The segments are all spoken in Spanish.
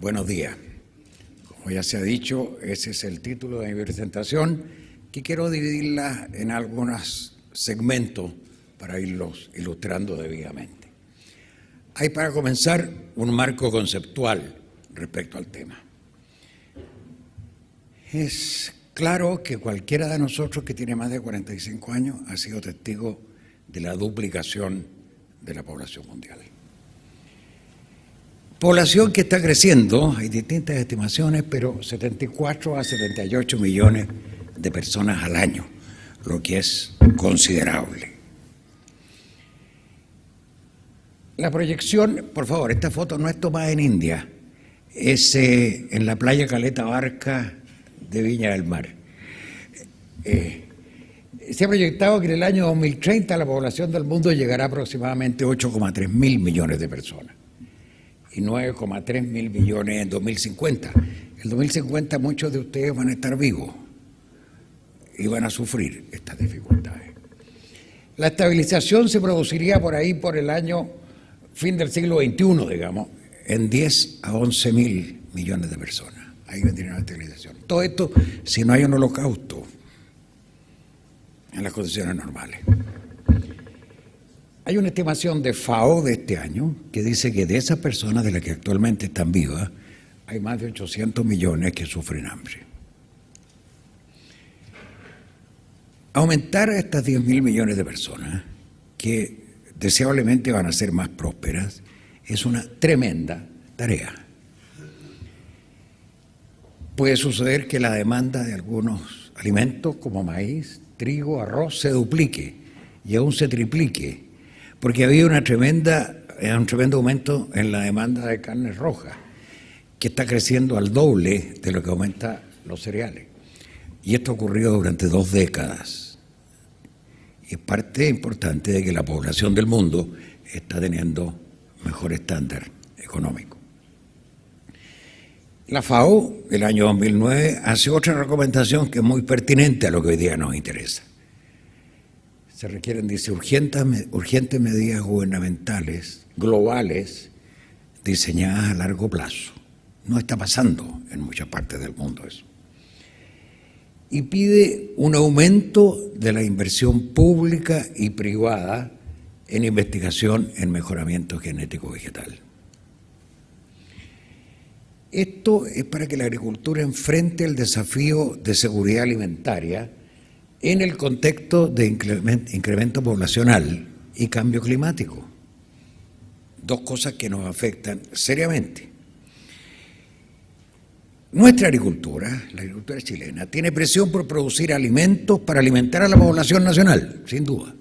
Buenos días. Como ya se ha dicho, ese es el título de mi presentación, que quiero dividirla en algunos segmentos para irlos ilustrando debidamente. Hay, para comenzar, un marco conceptual respecto al tema. Es claro que cualquiera de nosotros que tiene más de 45 años ha sido testigo de la duplicación de la población mundial. Población que está creciendo, hay distintas estimaciones, pero 74 a 78 millones de personas al año, lo que es considerable. La proyección, por favor, esta foto no es tomada en India, es en la playa Caleta Barca de Viña del Mar. Se ha proyectado que en el año 2030 la población del mundo llegará a aproximadamente 8,3 mil millones de personas y 9,3 mil millones en 2050. En 2050 muchos de ustedes van a estar vivos y van a sufrir estas dificultades. La estabilización se produciría por ahí por el año fin del siglo XXI, digamos, en 10 a 11 mil millones de personas. Ahí vendría la estabilización. Todo esto si no hay un holocausto en las condiciones normales. Hay una estimación de FAO de este año que dice que de esas personas de las que actualmente están vivas, hay más de 800 millones que sufren hambre. Aumentar a estas 10 mil millones de personas, que deseablemente van a ser más prósperas, es una tremenda tarea. Puede suceder que la demanda de algunos alimentos como maíz, trigo, arroz se duplique y aún se triplique, porque había un tremendo aumento en la demanda de carne roja, que está creciendo al doble de lo que aumenta los cereales. Y esto ha ocurrido durante 2 décadas. Y es parte importante de que la población del mundo está teniendo mejor estándar económico. La FAO, el año 2009, hace otra recomendación que es muy pertinente a lo que hoy día nos interesa. Se requieren, dice, urgentes medidas gubernamentales, globales, diseñadas a largo plazo. No está pasando en muchas partes del mundo eso. Y pide un aumento de la inversión pública y privada en investigación en mejoramiento genético vegetal. Esto es para que la agricultura enfrente el desafío de seguridad alimentaria en el contexto de incremento poblacional y cambio climático. 2 cosas que nos afectan seriamente. Nuestra agricultura, la agricultura chilena, tiene presión por producir alimentos para alimentar a la población nacional, sin duda.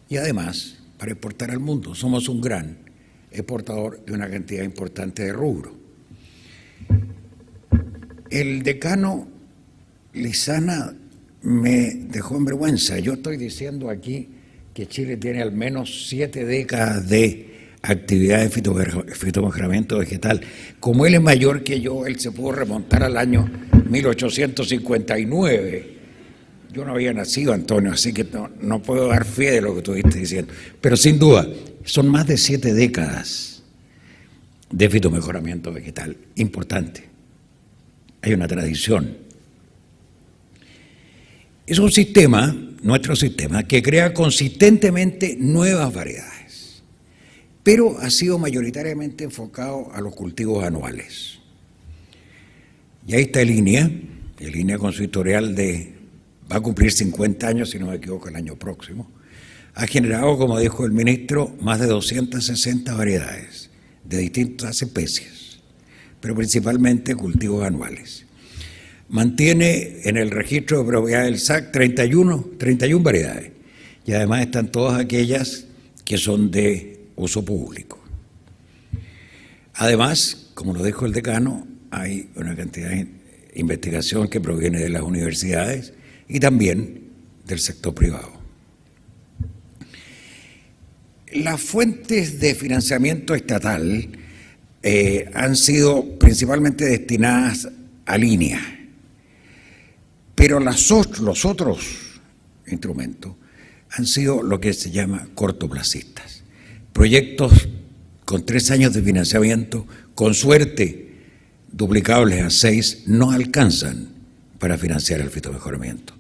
Y además, para exportar al mundo. Somos un gran exportador de una cantidad importante de rubros. El decano Lizana me dejó en vergüenza. Yo estoy diciendo aquí que Chile tiene al menos 7 décadas de actividad de fitomejoramiento vegetal. Como él es mayor que yo, él se pudo remontar al año 1859. Yo no había nacido, Antonio, así que no puedo dar fe de lo que tú estás diciendo. Pero sin duda, son más de 7 décadas de fitomejoramiento vegetal. Importante. Hay una tradición. Es un sistema, nuestro sistema, que crea consistentemente nuevas variedades, pero ha sido mayoritariamente enfocado a los cultivos anuales. Y ahí está línea con su historial va a cumplir 50 años, si no me equivoco, el año próximo. Ha generado, como dijo el ministro, más de 260 variedades de distintas especies, pero principalmente cultivos anuales. Mantiene en el registro de propiedad del SAC 31 variedades y además están todas aquellas que son de uso público. Además, como lo dijo el decano, hay una cantidad de investigación que proviene de las universidades y también del sector privado. Las fuentes de financiamiento estatal han sido principalmente destinadas a líneas. Pero los otros instrumentos han sido lo que se llama cortoplacistas. Proyectos con 3 años de financiamiento, con suerte duplicables a 6 no alcanzan para financiar el fitomejoramiento.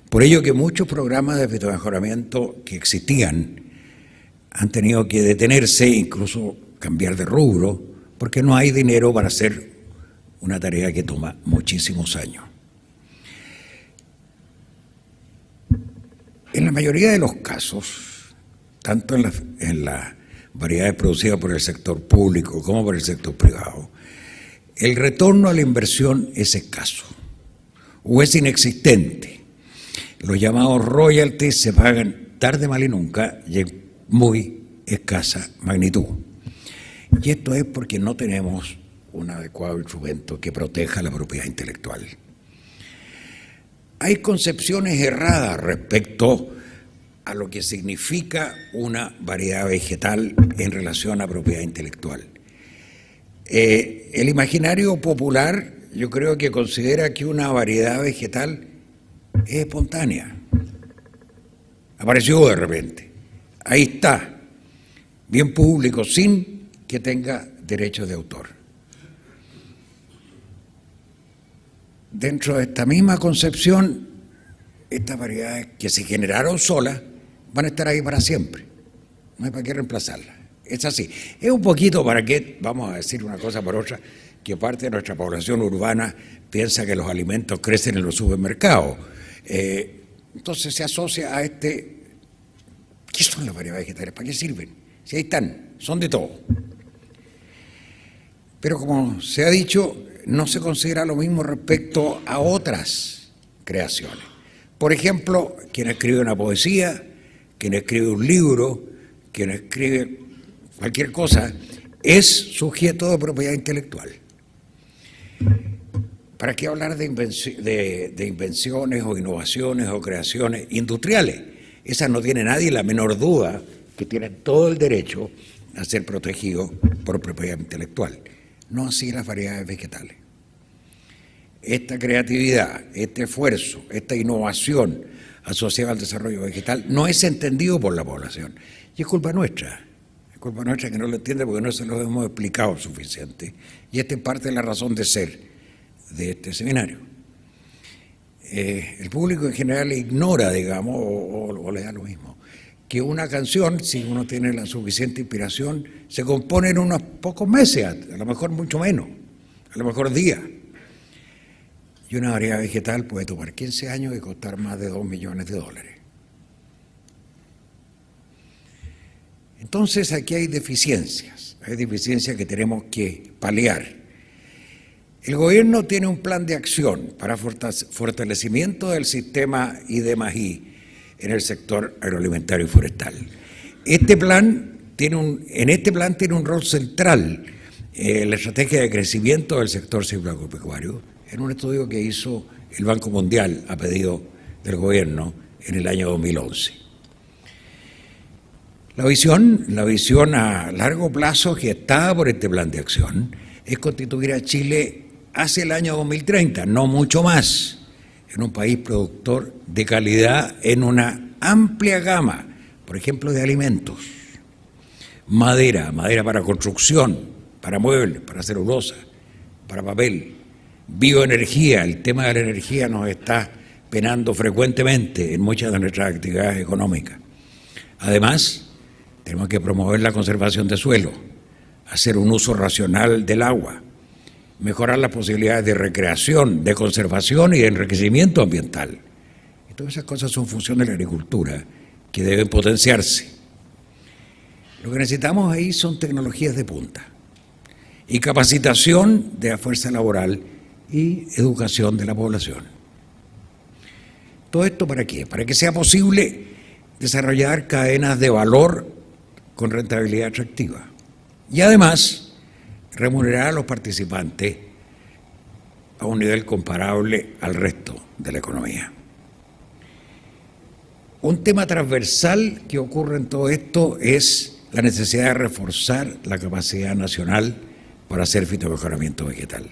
Por ello que muchos programas de fitomejoramiento que existían han tenido que detenerse, incluso cambiar de rubro, porque no hay dinero para hacer una tarea que toma muchísimos años. En la mayoría de los casos, tanto en las variedades producidas por el sector público como por el sector privado, el retorno a la inversión es escaso o es inexistente. Los llamados royalties se pagan tarde, mal y nunca y en muy escasa magnitud. Y esto es porque no tenemos un adecuado instrumento que proteja la propiedad intelectual. Hay concepciones erradas respecto a lo que significa una variedad vegetal en relación a propiedad intelectual. El imaginario popular, yo creo que considera que una variedad vegetal es espontánea. Apareció de repente. Ahí está, bien público, sin que tenga derechos de autor. Dentro de esta misma concepción, estas variedades que se generaron solas van a estar ahí para siempre. No hay para qué reemplazarlas. Es así. Es un poquito para qué, vamos a decir una cosa por otra, que parte de nuestra población urbana piensa que los alimentos crecen en los supermercados. Entonces se asocia a ¿qué son las variedades vegetales? ¿Para qué sirven? Si ahí están, son de todo. Pero como se ha dicho, no se considera lo mismo respecto a otras creaciones. Por ejemplo, quien escribe una poesía, quien escribe un libro, quien escribe cualquier cosa, es sujeto de propiedad intelectual. ¿Para qué hablar de invenciones o innovaciones o creaciones industriales? Esas no tiene nadie la menor duda que tienen todo el derecho a ser protegidos por propiedad intelectual. No así las variedades vegetales. Esta creatividad, este esfuerzo, esta innovación asociada al desarrollo vegetal no es entendido por la población. Y es culpa nuestra. Es culpa nuestra que no lo entiende porque no se lo hemos explicado suficiente. Y esta es parte de la razón de ser de este seminario. El público en general ignora, digamos, o le da lo mismo, que una canción, si uno tiene la suficiente inspiración, se compone en unos pocos meses, a lo mejor mucho menos, a lo mejor días. Y una variedad vegetal puede tomar 15 años y costar más de $2 millones. Entonces aquí hay deficiencias que tenemos que paliar. El gobierno tiene un plan de acción para fortalecimiento del sistema I+D+I en el sector agroalimentario y forestal. En este plan tiene un rol central la estrategia de crecimiento del sector silvagropecuario, en un estudio que hizo el Banco Mundial a pedido del gobierno en el año 2011. La visión a largo plazo gestada por este plan de acción es constituir a Chile hacia el año 2030, no mucho más, en un país productor de calidad en una amplia gama, por ejemplo, de alimentos, madera para construcción, para muebles, para celulosa, para papel, bioenergía. El tema de la energía nos está penando frecuentemente en muchas de nuestras actividades económicas. Además, tenemos que promover la conservación de suelo, hacer un uso racional del agua, mejorar las posibilidades de recreación, de conservación y de enriquecimiento ambiental. Y todas esas cosas son funciones de la agricultura que deben potenciarse. Lo que necesitamos ahí son tecnologías de punta y capacitación de la fuerza laboral y educación de la población. ¿Todo esto para qué? Para que sea posible desarrollar cadenas de valor con rentabilidad atractiva y además remunerar a los participantes a un nivel comparable al resto de la economía. Un tema transversal que ocurre en todo esto es la necesidad de reforzar la capacidad nacional para hacer fitomejoramiento vegetal.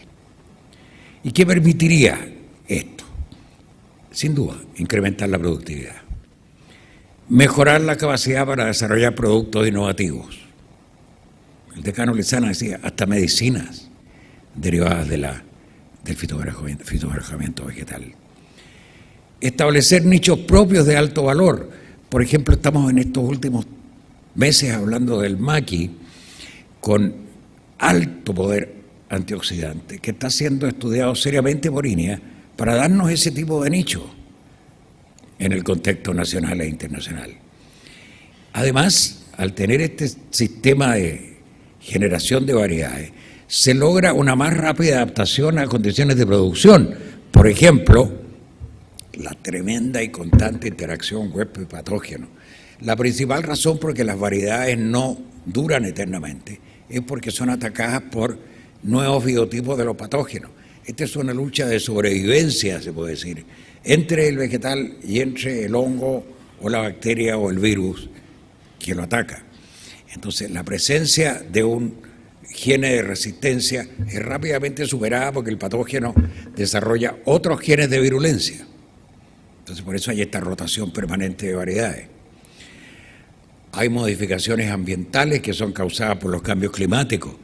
¿Y qué permitiría esto? Sin duda, incrementar la productividad, mejorar la capacidad para desarrollar productos innovativos. El decano Lizana decía, hasta medicinas. derivadas del fitobarajamiento vegetal. Establecer nichos propios de alto valor. Por ejemplo, estamos en estos últimos meses hablando del maqui con alto poder antioxidante que está siendo estudiado seriamente por INEA para darnos ese tipo de nicho en el contexto nacional e internacional. Además, al tener este sistema de generación de variedades, se logra una más rápida adaptación a condiciones de producción. Por ejemplo, la tremenda y constante interacción huésped-patógeno. La principal razón por que las variedades no duran eternamente es porque son atacadas por nuevos biotipos de los patógenos. Esta es una lucha de sobrevivencia, se puede decir, entre el vegetal y entre el hongo o la bacteria o el virus que lo ataca. Entonces, la presencia de un gene de resistencia es rápidamente superada porque el patógeno desarrolla otros genes de virulencia. Entonces, por eso hay esta rotación permanente de variedades. Hay modificaciones ambientales que son causadas por los cambios climáticos.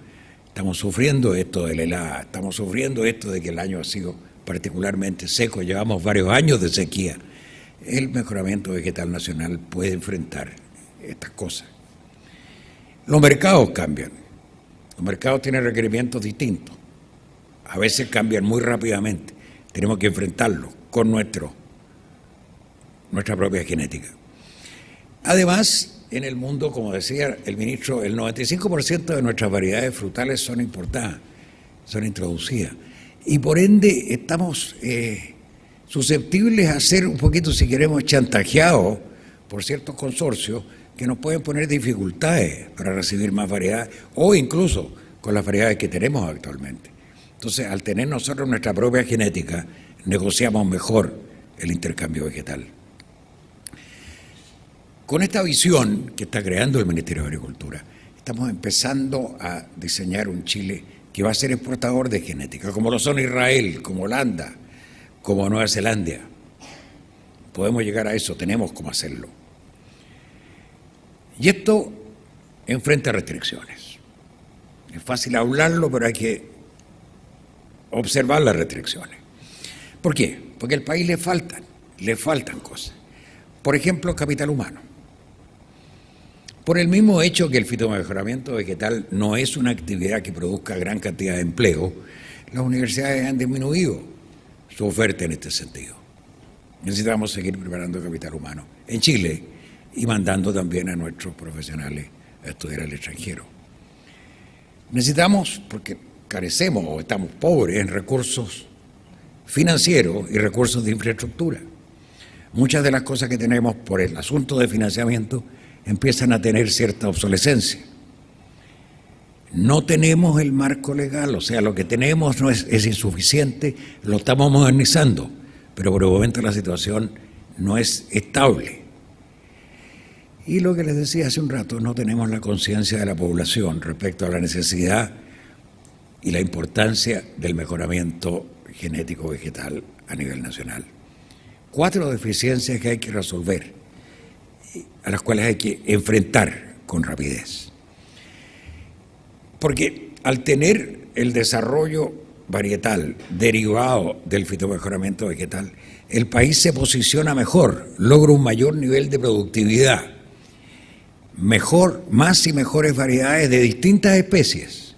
Estamos sufriendo esto de la helada, estamos sufriendo esto de que el año ha sido particularmente seco, llevamos varios años de sequía. El mejoramiento vegetal nacional puede enfrentar estas cosas. Los mercados cambian, los mercados tienen requerimientos distintos, a veces cambian muy rápidamente, tenemos que enfrentarlos con nuestra propia genética. Además, en el mundo, como decía el ministro, el 95% de nuestras variedades frutales son importadas, son introducidas. Y por ende estamos susceptibles a ser un poquito, si queremos, chantajeados por ciertos consorcios que nos pueden poner dificultades para recibir más variedades o incluso con las variedades que tenemos actualmente. Entonces, al tener nosotros nuestra propia genética, negociamos mejor el intercambio vegetal. Con esta visión que está creando el Ministerio de Agricultura, estamos empezando a diseñar un Chile que va a ser exportador de genética, como lo son Israel, como Holanda, como Nueva Zelanda. Podemos llegar a eso, tenemos cómo hacerlo. Y esto enfrenta restricciones. Es fácil hablarlo, pero hay que observar las restricciones. ¿Por qué? Porque al país le faltan cosas. Por ejemplo, capital humano. Por el mismo hecho que el fitomejoramiento vegetal no es una actividad que produzca gran cantidad de empleo, las universidades han disminuido su oferta en este sentido. Necesitamos seguir preparando capital humano en Chile y mandando también a nuestros profesionales a estudiar al extranjero. Necesitamos, porque carecemos o estamos pobres en recursos financieros y recursos de infraestructura. Muchas de las cosas que tenemos por el asunto de financiamiento empiezan a tener cierta obsolescencia. No tenemos el marco legal, o sea, lo que tenemos no es insuficiente, lo estamos modernizando, pero por el momento la situación no es estable. Y lo que les decía hace un rato, no tenemos la conciencia de la población respecto a la necesidad y la importancia del mejoramiento genético vegetal a nivel nacional. 4 deficiencias que hay que resolver, a las cuales hay que enfrentar con rapidez. Porque al tener el desarrollo varietal derivado del fitomejoramiento vegetal, el país se posiciona mejor, logra un mayor nivel de productividad, más y mejores variedades de distintas especies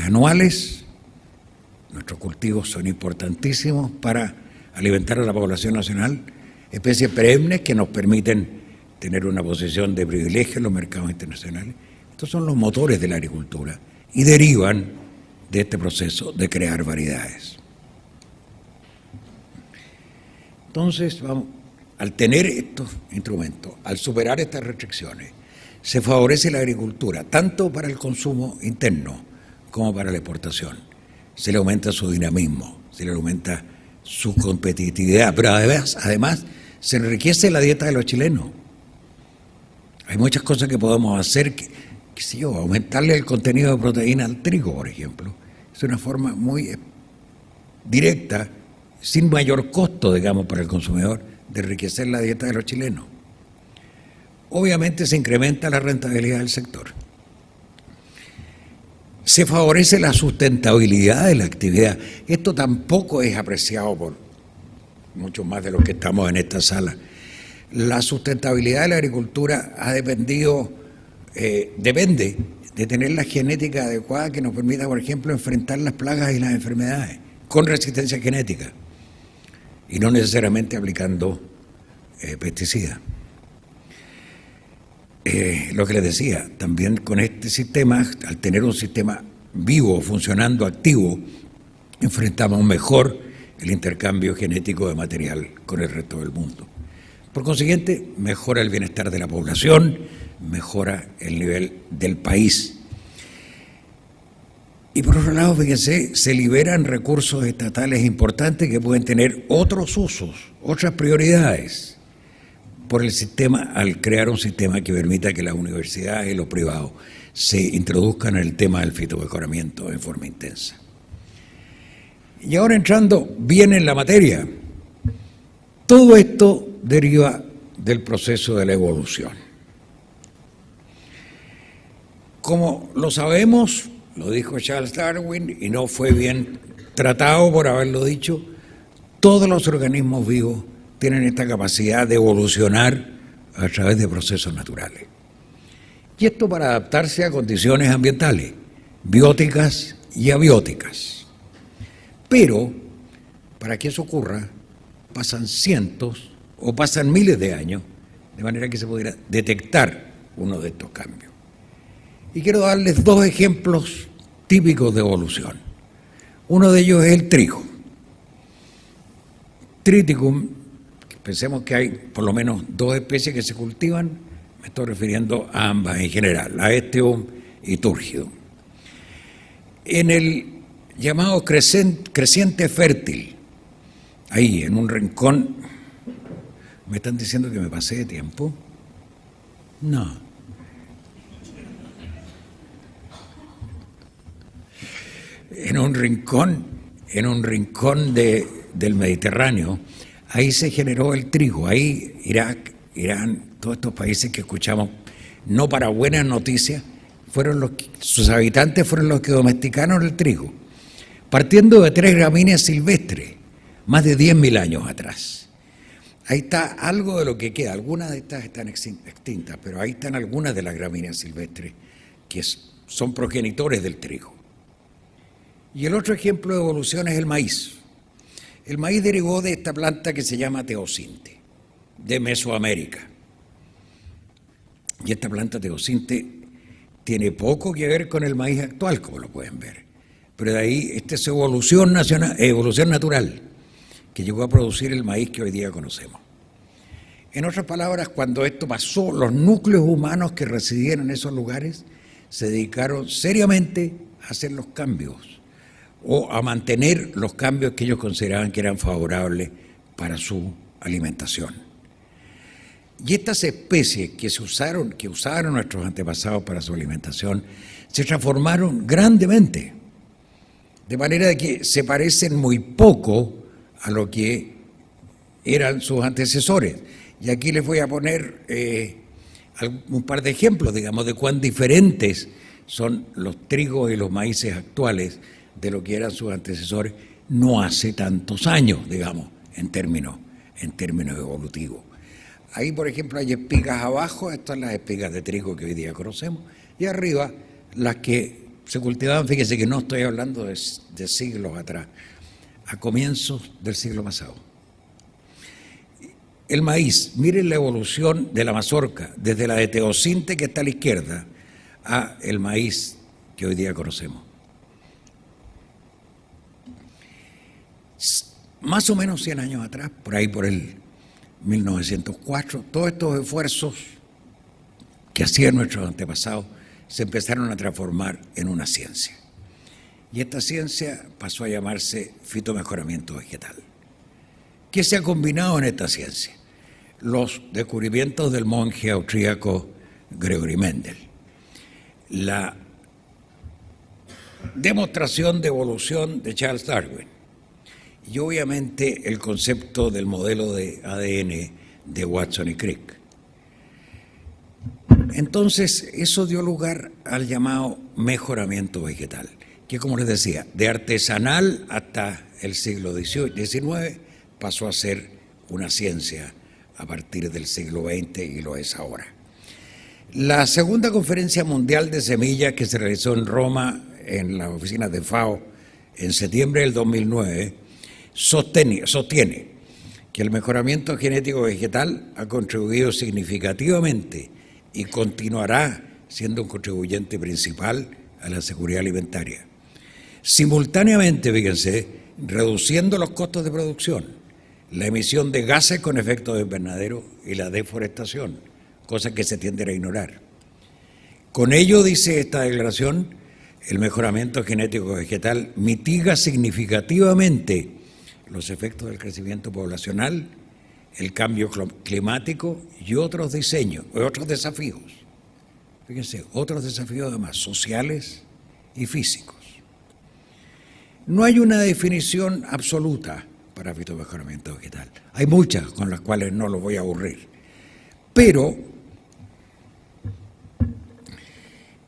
anuales. Nuestros cultivos son importantísimos para alimentar a la población nacional, especies perennes que nos permiten tener una posición de privilegio en los mercados internacionales. Estos son los motores de la agricultura y derivan de este proceso de crear variedades. Entonces, al tener estos instrumentos, al superar estas restricciones, se favorece la agricultura, tanto para el consumo interno como para la exportación. Se le aumenta su dinamismo, se le aumenta su competitividad, pero además se enriquece la dieta de los chilenos. Hay muchas cosas que podemos hacer, aumentarle el contenido de proteína al trigo, por ejemplo. Es una forma muy directa, sin mayor costo, digamos, para el consumidor, de enriquecer la dieta de los chilenos. Obviamente se incrementa la rentabilidad del sector. Se favorece la sustentabilidad de la actividad. Esto tampoco es apreciado por muchos más de los que estamos en esta sala. La sustentabilidad de la agricultura ha depende de tener la genética adecuada que nos permita, por ejemplo, enfrentar las plagas y las enfermedades con resistencia genética y no necesariamente aplicando pesticidas. Lo que les decía, también con este sistema, al tener un sistema vivo, funcionando, activo, enfrentamos mejor el intercambio genético de material con el resto del mundo. Por consiguiente, mejora el bienestar de la población, mejora el nivel del país. Y por otro lado, fíjense, se liberan recursos estatales importantes que pueden tener otros usos, otras prioridades por el sistema, al crear un sistema que permita que las universidades y los privados se introduzcan en el tema del fitomejoramiento en forma intensa. Y ahora entrando bien en la materia, todo esto deriva del proceso de la evolución. Como lo sabemos, lo dijo Charles Darwin y no fue bien tratado por haberlo dicho, todos los organismos vivos tienen esta capacidad de evolucionar a través de procesos naturales. Y esto para adaptarse a condiciones ambientales, bióticas y abióticas. Pero, para que eso ocurra, pasan cientos o pasan miles de años, de manera que se pudiera detectar uno de estos cambios. Y quiero darles dos ejemplos típicos de evolución. Uno de ellos es el trigo. Triticum, pensemos que hay por lo menos dos especies que se cultivan, me estoy refiriendo a ambas en general, Aestium y Turgidum. En el llamado creciente fértil, ahí en un rincón, ¿me están diciendo que me pasé de tiempo? No. En un rincón del Mediterráneo, ahí se generó el trigo, ahí Irak, Irán, todos estos países que escuchamos, no para buenas noticias, sus habitantes fueron los que domesticaron el trigo, partiendo de 3 gramíneas silvestres, más de 10.000 años atrás. Ahí está algo de lo que queda, algunas de estas están extintas, pero ahí están algunas de las gramíneas silvestres que son progenitores del trigo. Y el otro ejemplo de evolución es el maíz. El maíz derivó de esta planta que se llama teosinte, de Mesoamérica. Y esta planta teosinte tiene poco que ver con el maíz actual, como lo pueden ver. Pero de ahí, esta es evolución natural, que llegó a producir el maíz que hoy día conocemos. En otras palabras, cuando esto pasó, los núcleos humanos que residían en esos lugares se dedicaron seriamente a hacer los cambios o a mantener los cambios que ellos consideraban que eran favorables para su alimentación. Y estas especies que usaron nuestros antepasados para su alimentación, se transformaron grandemente, de manera de que se parecen muy poco a lo que eran sus antecesores. Y aquí les voy a poner un par de ejemplos, digamos, de cuán diferentes son los trigos y los maíces actuales de lo que eran sus antecesores no hace tantos años, digamos, en términos evolutivos. Ahí, por ejemplo, hay espigas abajo, estas son las espigas de trigo que hoy día conocemos, y arriba las que se cultivaban, fíjense que no estoy hablando de siglos atrás, a comienzos del siglo pasado. El maíz, miren la evolución de la mazorca, desde la de teosinte que está a la izquierda, a el maíz que hoy día conocemos. Más o menos 100 años atrás, por ahí por el 1904, todos estos esfuerzos que hacían nuestros antepasados se empezaron a transformar en una ciencia. Y esta ciencia pasó a llamarse fitomejoramiento vegetal. ¿Qué se ha combinado en esta ciencia? Los descubrimientos del monje austríaco Gregory Mendel, la demostración de evolución de Charles Darwin y obviamente el concepto del modelo de ADN de Watson y Crick. Entonces, eso dio lugar al llamado mejoramiento vegetal, que, como les decía, de artesanal hasta el siglo XIX pasó a ser una ciencia a partir del siglo XX y lo es ahora. La segunda conferencia mundial de semillas que se realizó en Roma, en las oficinas de FAO, en septiembre del 2009, sostiene que el mejoramiento genético vegetal ha contribuido significativamente y continuará siendo un contribuyente principal a la seguridad alimentaria. Simultáneamente, fíjense, reduciendo los costos de producción, la emisión de gases con efecto de invernadero y la deforestación, cosas que se tienden a ignorar. Con ello, dice esta declaración, el mejoramiento genético vegetal mitiga significativamente los efectos del crecimiento poblacional, el cambio climático y otros desafíos. Fíjense, otros desafíos además sociales y físicos. No hay una definición absoluta para fitomejoramiento vegetal. Hay muchas con las cuales no los voy a aburrir. Pero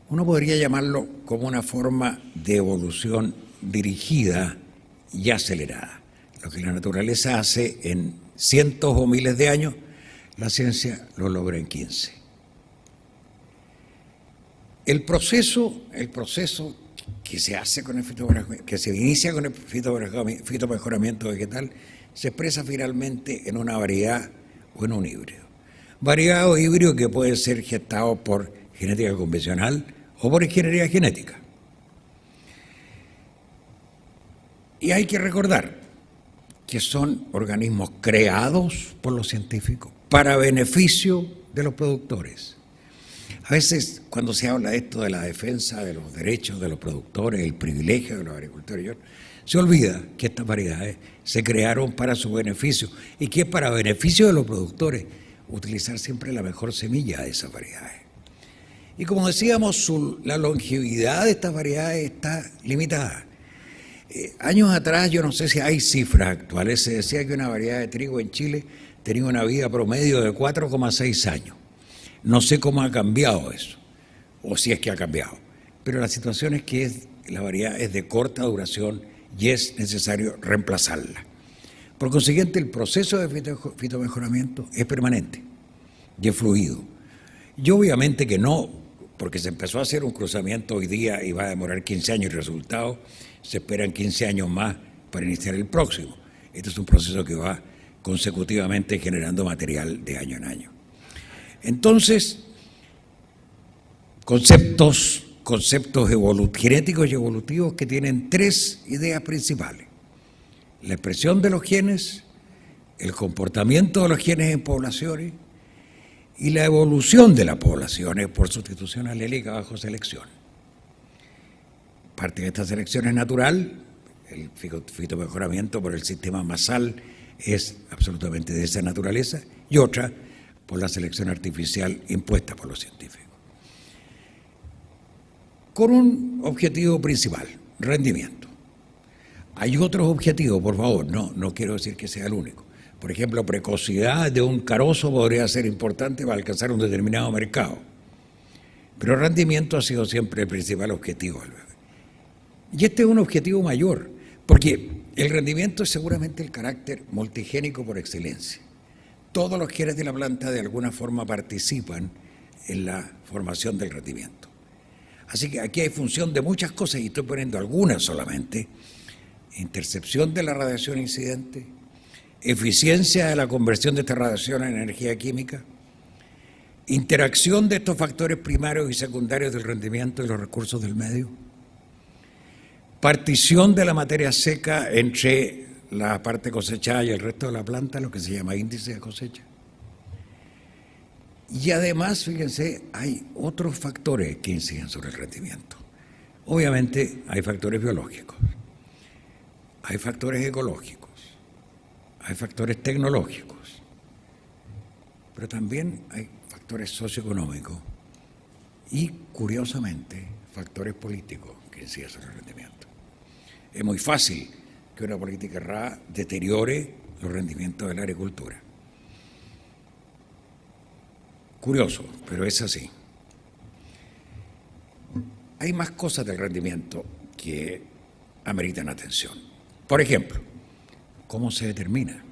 uno podría llamarlo como una forma de evolución dirigida y acelerada. Lo que la naturaleza hace en cientos o miles de años, la ciencia lo logra en 15. El proceso que se hace con el que se inicia con el fitomejoramiento vegetal se expresa finalmente en una variedad o en un híbrido. Variedad o híbrido que puede ser gestado por genética convencional o por ingeniería genética. Y hay que recordar que son organismos creados por los científicos para beneficio de los productores. A veces, cuando se habla de esto de la defensa de los derechos de los productores, el privilegio de los agricultores, se olvida que estas variedades se crearon para su beneficio y que es para beneficio de los productores utilizar siempre la mejor semilla de esas variedades. Y como decíamos, la longevidad de estas variedades está limitada. Años atrás, yo no sé si hay cifras actuales, se decía que una variedad de trigo en Chile tenía una vida promedio de 4,6 años. No sé cómo ha cambiado eso, o si es que ha cambiado, pero la situación es que la variedad es de corta duración y es necesario reemplazarla. Por consiguiente, el proceso de fitomejoramiento es permanente y es fluido. Y obviamente que no, porque se empezó a hacer un cruzamiento hoy día y va a demorar 15 años y el resultado se esperan 15 años más para iniciar el próximo. Este es un proceso que va consecutivamente generando material de año en año. Entonces, conceptos genéticos y evolutivos que tienen tres ideas principales: la expresión de los genes, el comportamiento de los genes en poblaciones y la evolución de las poblaciones por sustitución alélica bajo selección. Parte de esta selección es natural, el fitomejoramiento por el sistema masal es absolutamente de esa naturaleza, y otra por la selección artificial impuesta por los científicos. Con un objetivo principal, rendimiento. Hay otros objetivos, por favor, no quiero decir que sea el único. Por ejemplo, precocidad de un carozo podría ser importante para alcanzar un determinado mercado. Pero el rendimiento ha sido siempre el principal objetivo del bebé. Y este es un objetivo mayor, porque el rendimiento es seguramente el carácter multigénico por excelencia. Todos los genes de la planta de alguna forma participan en la formación del rendimiento. Así que aquí hay función de muchas cosas y estoy poniendo algunas solamente: intercepción de la radiación incidente, eficiencia de la conversión de esta radiación en energía química, interacción de estos factores primarios y secundarios del rendimiento y los recursos del medio, partición de la materia seca entre la parte cosechada y el resto de la planta, lo que se llama índice de cosecha. Y además, fíjense, hay otros factores que inciden sobre el rendimiento. Obviamente hay factores biológicos, hay factores ecológicos, hay factores tecnológicos, pero también hay factores socioeconómicos y, curiosamente, factores políticos que inciden sobre el rendimiento. Es muy fácil que una política errada deteriore los rendimientos de la agricultura. Curioso, pero es así. hay más cosas del rendimiento que ameritan atención. Por ejemplo, ¿cómo se determina?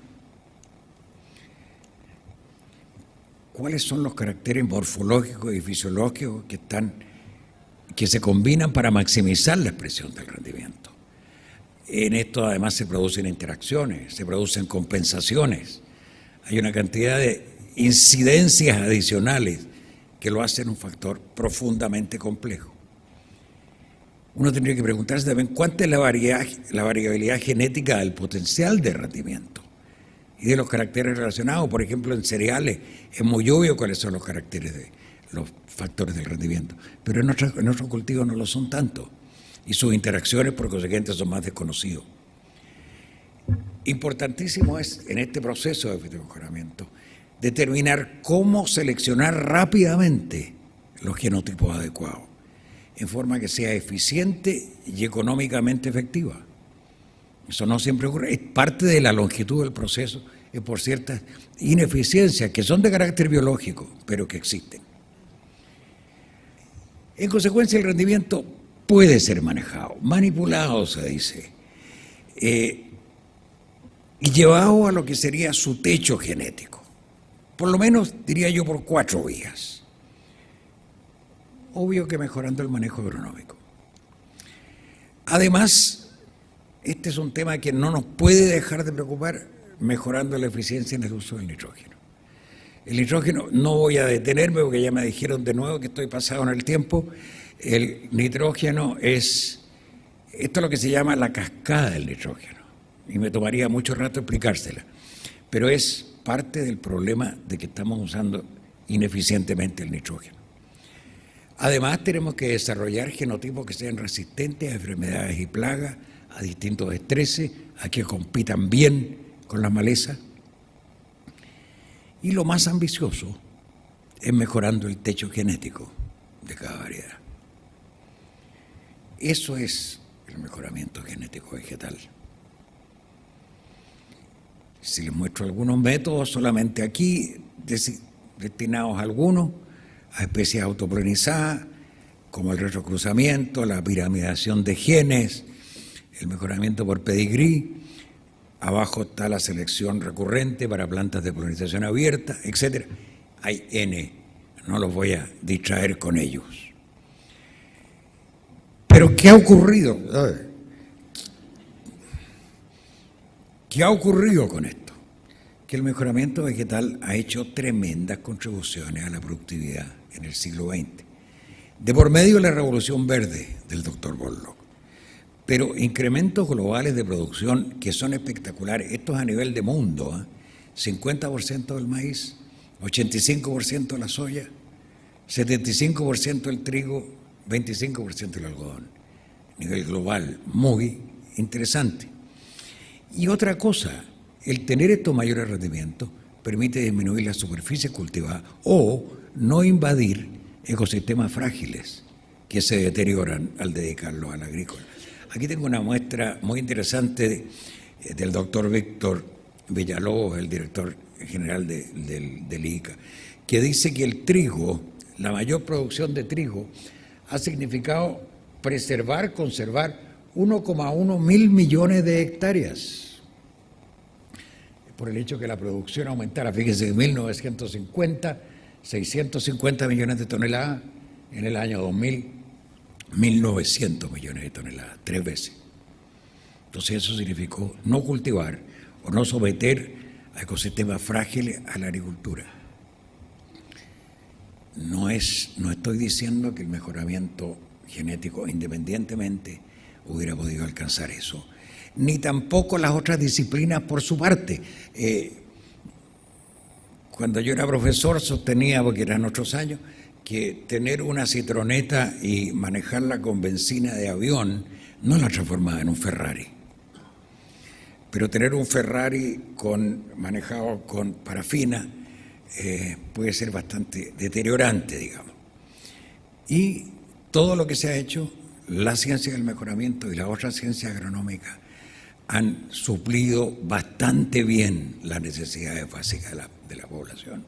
¿Cuáles son los caracteres morfológicos y fisiológicos que se combinan para maximizar la expresión del rendimiento? En esto además se producen interacciones, se producen compensaciones. Hay una cantidad de incidencias adicionales que lo hacen un factor profundamente complejo. Uno tendría que preguntarse también cuánta es la variabilidad genética del potencial de rendimiento y de los caracteres relacionados. Por ejemplo, en cereales es muy obvio cuáles son los caracteres de los factores del rendimiento, pero en otros cultivos no lo son tanto y sus interacciones por consiguiente son más desconocidos. Importantísimo es en este proceso de mejoramiento determinar cómo seleccionar rápidamente los genotipos adecuados, en forma que sea eficiente y económicamente efectiva. Eso no siempre ocurre, es parte de la longitud del proceso, es por ciertas ineficiencias que son de carácter biológico, pero que existen. En consecuencia, el rendimiento puede ser manejado, manipulado, se dice, y llevado a lo que sería su techo genético. Por lo menos, diría yo, por 4 vías. Obvio que mejorando el manejo agronómico. Además, este es un tema que no nos puede dejar de preocupar, mejorando la eficiencia en el uso del nitrógeno. El nitrógeno, no voy a detenerme porque ya me dijeron de nuevo que estoy pasado en el tiempo. El nitrógeno esto es lo que se llama la cascada del nitrógeno, y me tomaría mucho rato explicársela, pero es parte del problema de que estamos usando ineficientemente el nitrógeno. Además, tenemos que desarrollar genotipos que sean resistentes a enfermedades y plagas, a distintos estreses, a que compitan bien con la maleza. Y lo más ambicioso es mejorando el techo genético de cada variedad. Eso es el mejoramiento genético vegetal. Si les muestro algunos métodos, solamente aquí, destinados a algunos, a especies autopolinizadas, como el retrocruzamiento, la piramidación de genes, el mejoramiento por pedigrí. Abajo está la selección recurrente para plantas de polinización abierta, etc. Hay N, no los voy a distraer con ellos. Pero ¿qué ha ocurrido? ¿Qué ha ocurrido con esto? Que el mejoramiento vegetal ha hecho tremendas contribuciones a la productividad en el siglo XX. De por medio de la revolución verde del doctor Borlaug. Pero incrementos globales de producción que son espectaculares. Esto es a nivel de mundo. 50% del maíz, 85% de la soya, 75% del trigo, 25% del algodón. A nivel global, muy interesante. Y otra cosa, el tener estos mayores rendimientos permite disminuir las superficies cultivadas o no invadir ecosistemas frágiles que se deterioran al dedicarlos al agrícola. Aquí tengo una muestra muy interesante del doctor Víctor Villalobos, el director general del ICA, que dice que el trigo, la mayor producción de trigo, ha significado preservar, conservar 1,1 mil millones de hectáreas. Por el hecho que la producción aumentara, fíjense, en 1950, 650 millones de toneladas, en el año 2000, 1.900 millones de toneladas, 3 veces. Entonces eso significó no cultivar o no someter a ecosistemas frágiles a la agricultura. No estoy diciendo que el mejoramiento genético independientemente hubiera podido alcanzar eso, ni tampoco las otras disciplinas por su parte. Cuando yo era profesor sostenía, porque eran otros años, que tener una citroneta y manejarla con benzina de avión no la transformaba en un Ferrari. Pero tener un Ferrari manejado con parafina puede ser bastante deteriorante, digamos. Y todo lo que se ha hecho, la ciencia del mejoramiento y las otras ciencias agronómicas han suplido bastante bien las necesidades básicas de la población.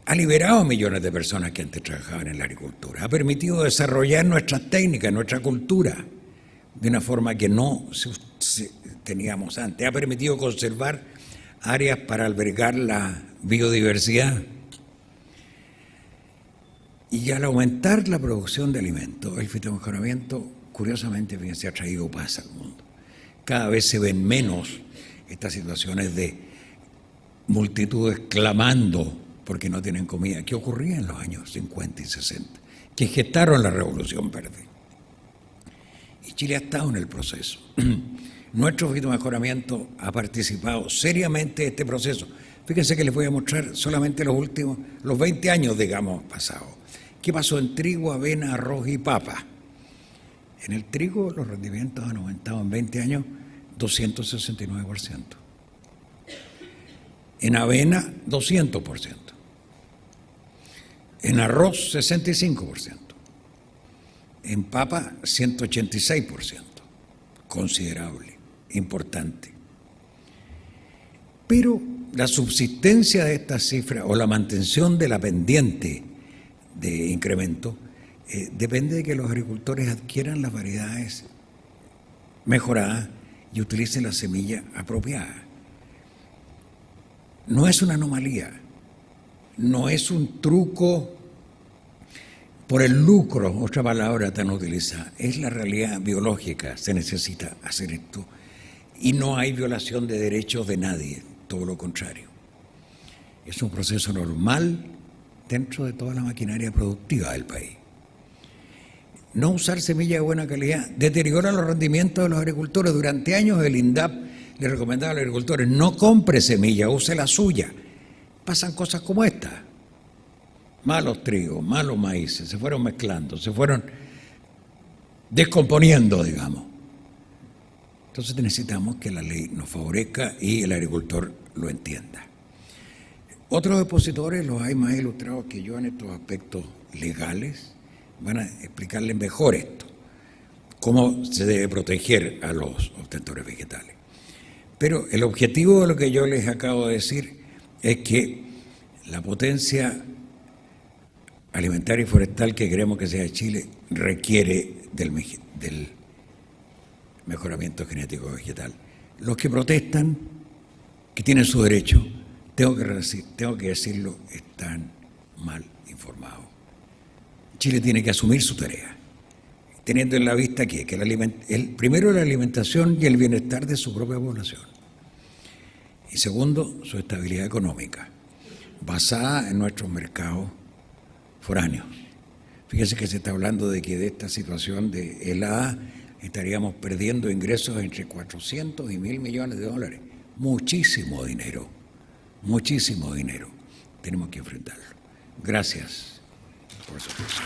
ha liberado a millones de personas que antes trabajaban en la agricultura, ha permitido desarrollar nuestras técnicas, nuestra cultura, de una forma que no teníamos antes, ha permitido conservar áreas para albergar la biodiversidad. Y al aumentar la producción de alimentos, el fitomejoramiento, curiosamente, se ha traído paz al mundo. Cada vez se ven menos estas situaciones de multitudes clamando porque no tienen comida, que ocurría en los años 50 y 60, que gestaron la Revolución Verde. Y Chile ha estado en el proceso. Nuestro fitomejoramiento ha participado seriamente en este proceso. Fíjense que les voy a mostrar solamente los 20 años, digamos, pasados. ¿Qué pasó en trigo, avena, arroz y papa? En el trigo los rendimientos han aumentado en 20 años 269%. En avena, 200%. En arroz, 65%. En papa, 186%. Considerable, importante. Pero la subsistencia de estas cifras o la mantención de la pendiente de incremento depende de que los agricultores adquieran las variedades mejoradas y utilicen la semilla apropiada. No es una anomalía, no es un truco por el lucro, otra palabra tan utilizada, es la realidad biológica, se necesita hacer esto y no hay violación de derechos de nadie, todo lo contrario. Es un proceso normal dentro de toda la maquinaria productiva del país. No usar semilla de buena calidad deteriora los rendimientos de los agricultores. Durante años el INDAP le recomendaba a los agricultores: no compre semilla, use la suya. Pasan cosas como esta. Malos trigos, malos maíces, se fueron mezclando, se fueron descomponiendo, digamos. Entonces necesitamos que la ley nos favorezca y el agricultor lo entienda. Otros expositores, los hay más ilustrados que yo en estos aspectos legales, van a explicarles mejor esto, cómo se debe proteger a los obtentores vegetales. Pero el objetivo de lo que yo les acabo de decir es que la potencia alimentaria y forestal que queremos que sea Chile requiere del mejoramiento genético vegetal. Los que protestan, que tienen su derecho, tengo que decirlo, están mal informados. Chile tiene que asumir su tarea, teniendo en la vista que primero la alimentación y el bienestar de su propia población, y segundo, su estabilidad económica, basada en nuestros mercados foráneos. Fíjense que se está hablando de que de esta situación de helada estaríamos perdiendo ingresos entre 400 y 1.000 millones de dólares. Muchísimo dinero, muchísimo dinero. Tenemos que enfrentarlo. Gracias por su atención.